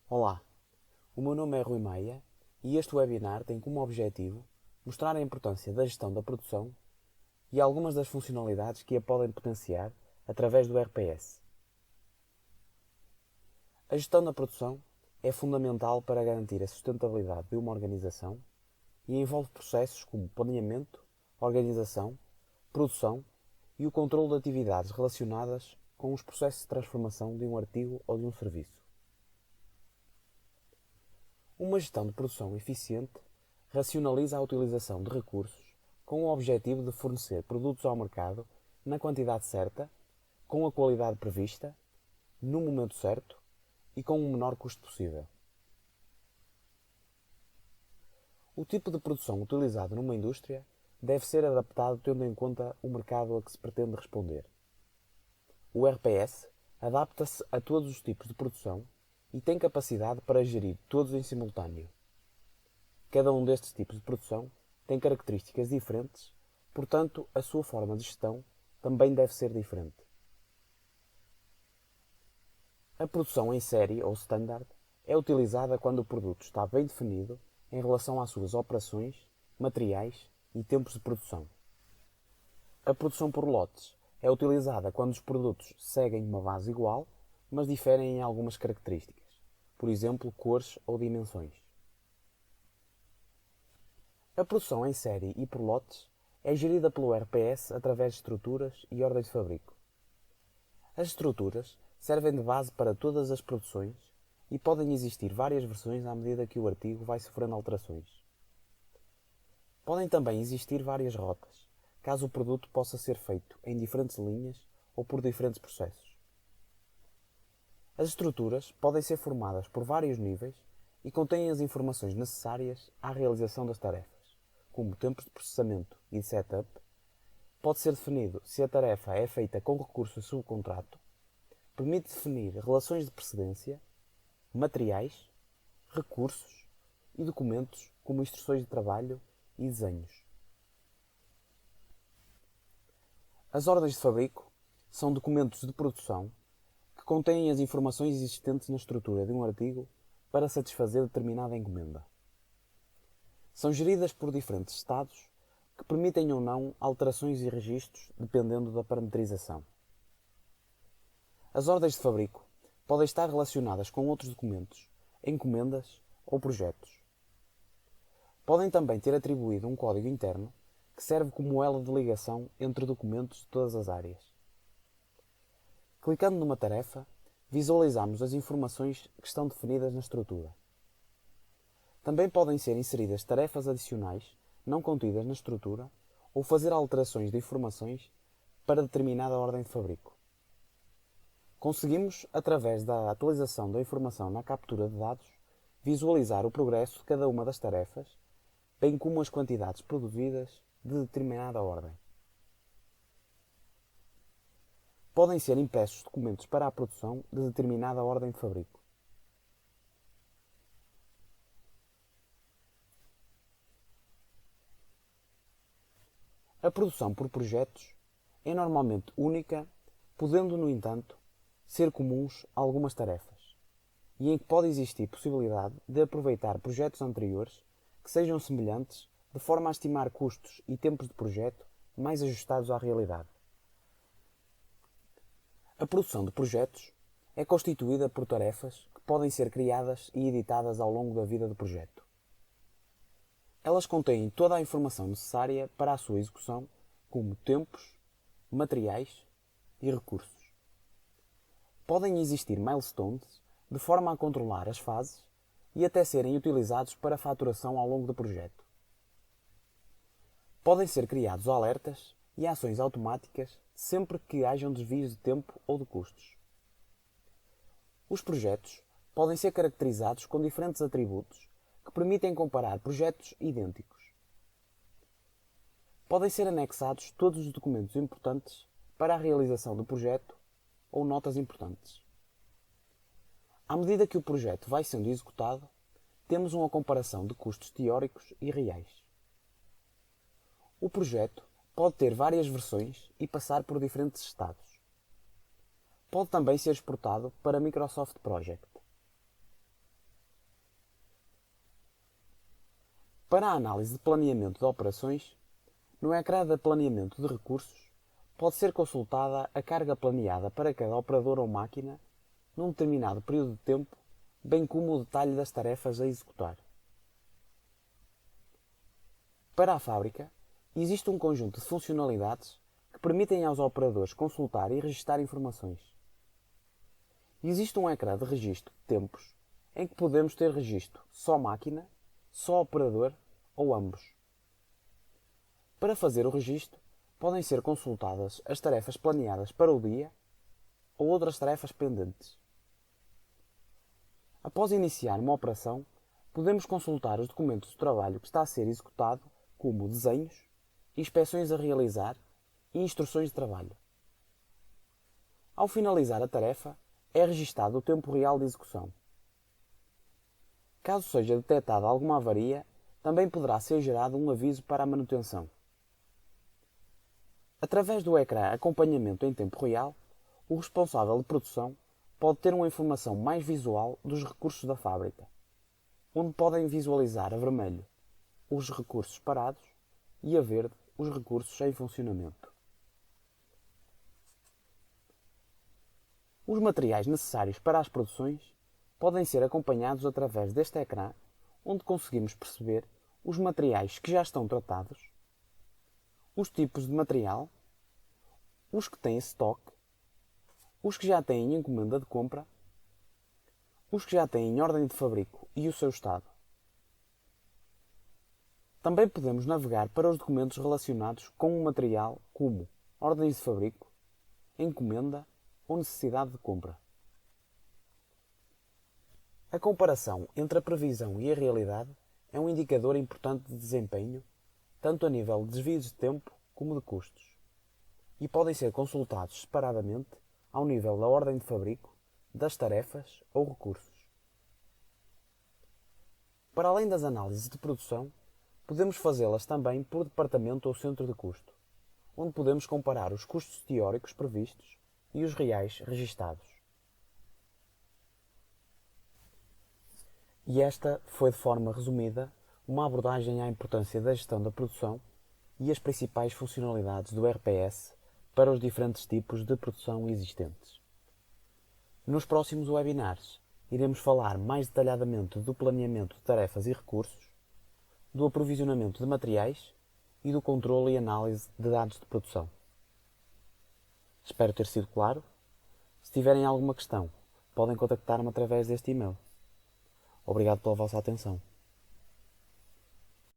Olá, o meu nome é Rui Maia e este webinar tem como objetivo mostrar a importância da gestão da produção e algumas das funcionalidades que a podem potenciar através do RPS. A gestão da produção é fundamental para garantir a sustentabilidade de uma organização e envolve processos como planeamento, organização, produção e o controle de atividades relacionadas com os processos de transformação de um artigo ou de um serviço. Uma gestão de produção eficiente racionaliza a utilização de recursos com o objetivo de fornecer produtos ao mercado na quantidade certa, com a qualidade prevista, no momento certo e com o menor custo possível. O tipo de produção utilizado numa indústria deve ser adaptado tendo em conta o mercado a que se pretende responder. O RPS adapta-se a todos os tipos de produção e tem capacidade para gerir todos em simultâneo. Cada um destes tipos de produção tem características diferentes, portanto, a sua forma de gestão também deve ser diferente. A produção em série ou standard é utilizada quando o produto está bem definido em relação às suas operações, materiais e tempos de produção. A produção por lotes é utilizada quando os produtos seguem uma base igual, mas diferem em algumas características, por exemplo, cores ou dimensões. A produção em série e por lotes é gerida pelo RPS através de estruturas e ordens de fabrico. As estruturas servem de base para todas as produções e podem existir várias versões à medida que o artigo vai sofrendo alterações. Podem também existir várias rotas, caso o produto possa ser feito em diferentes linhas ou por diferentes processos. As estruturas podem ser formadas por vários níveis e contêm as informações necessárias à realização das tarefas, como tempos de processamento e de setup. Pode ser definido se a tarefa é feita com recurso a subcontrato, permite definir relações de precedência, materiais, recursos e documentos como instruções de trabalho e desenhos. As ordens de fabrico são documentos de produção que contêm as informações existentes na estrutura de um artigo para satisfazer determinada encomenda. São geridas por diferentes estados que permitem ou não alterações e registros dependendo da parametrização. As ordens de fabrico podem estar relacionadas com outros documentos, encomendas ou projetos. Podem também ter atribuído um código interno que serve como elo de ligação entre documentos de todas as áreas. Clicando numa tarefa, visualizamos as informações que estão definidas na estrutura. Também podem ser inseridas tarefas adicionais não contidas na estrutura ou fazer alterações de informações para determinada ordem de fabrico. Conseguimos, através da atualização da informação na captura de dados, visualizar o progresso de cada uma das tarefas, bem como as quantidades produzidas de determinada ordem. Podem ser impressos documentos para a produção de determinada ordem de fabrico. A produção por projetos é normalmente única, podendo, no entanto, ser comuns a algumas tarefas, e em que pode existir possibilidade de aproveitar projetos anteriores que sejam semelhantes, de forma a estimar custos e tempos de projeto mais ajustados à realidade. A produção de projetos é constituída por tarefas que podem ser criadas e editadas ao longo da vida do projeto. Elas contêm toda a informação necessária para a sua execução, como tempos, materiais e recursos. Podem existir milestones de forma a controlar as fases e até serem utilizados para faturação ao longo do projeto. Podem ser criados alertas e ações automáticas sempre que hajam desvios de tempo ou de custos. Os projetos podem ser caracterizados com diferentes atributos que permitem comparar projetos idênticos. Podem ser anexados todos os documentos importantes para a realização do projeto ou notas importantes. À medida que o projeto vai sendo executado, temos uma comparação de custos teóricos e reais. O projeto pode ter várias versões e passar por diferentes estados. Pode também ser exportado para Microsoft Project. Para a análise de planeamento de operações, no ecrã de planeamento de recursos, pode ser consultada a carga planeada para cada operador ou máquina num determinado período de tempo, bem como o detalhe das tarefas a executar. Para a fábrica, existe um conjunto de funcionalidades que permitem aos operadores consultar e registar informações. Existe um ecrã de registro de tempos em que podemos ter registro só máquina, só operador ou ambos. Para fazer o registro, podem ser consultadas as tarefas planeadas para o dia ou outras tarefas pendentes. Após iniciar uma operação, podemos consultar os documentos de trabalho que está a ser executado, como desenhos, inspeções a realizar e instruções de trabalho. Ao finalizar a tarefa, é registado o tempo real de execução. Caso seja detectada alguma avaria, também poderá ser gerado um aviso para a manutenção. Através do ecrã Acompanhamento em tempo real, o responsável de produção pode ter uma informação mais visual dos recursos da fábrica, onde podem visualizar a vermelho os recursos parados e a verde os recursos em funcionamento. Os materiais necessários para as produções podem ser acompanhados através deste ecrã, onde conseguimos perceber os materiais que já estão tratados, os tipos de material, os que têm estoque, os que já têm encomenda de compra, os que já têm ordem de fabrico e o seu estado. Também podemos navegar para os documentos relacionados com o material, como ordens de fabrico, encomenda ou necessidade de compra. A comparação entre a previsão e a realidade é um indicador importante de desempenho, tanto a nível de desvios de tempo como de custos, e podem ser consultados separadamente ao nível da ordem de fabrico, das tarefas ou recursos. Para além das análises de produção, podemos fazê-las também por departamento ou centro de custo, onde podemos comparar os custos teóricos previstos e os reais registados. E esta foi, de forma resumida, uma abordagem à importância da gestão da produção e as principais funcionalidades do RPS para os diferentes tipos de produção existentes. Nos próximos webinars, iremos falar mais detalhadamente do planeamento de tarefas e recursos, do aprovisionamento de materiais e do controle e análise de dados de produção. Espero ter sido claro. Se tiverem alguma questão, podem contactar-me através deste e-mail. Obrigado pela vossa atenção.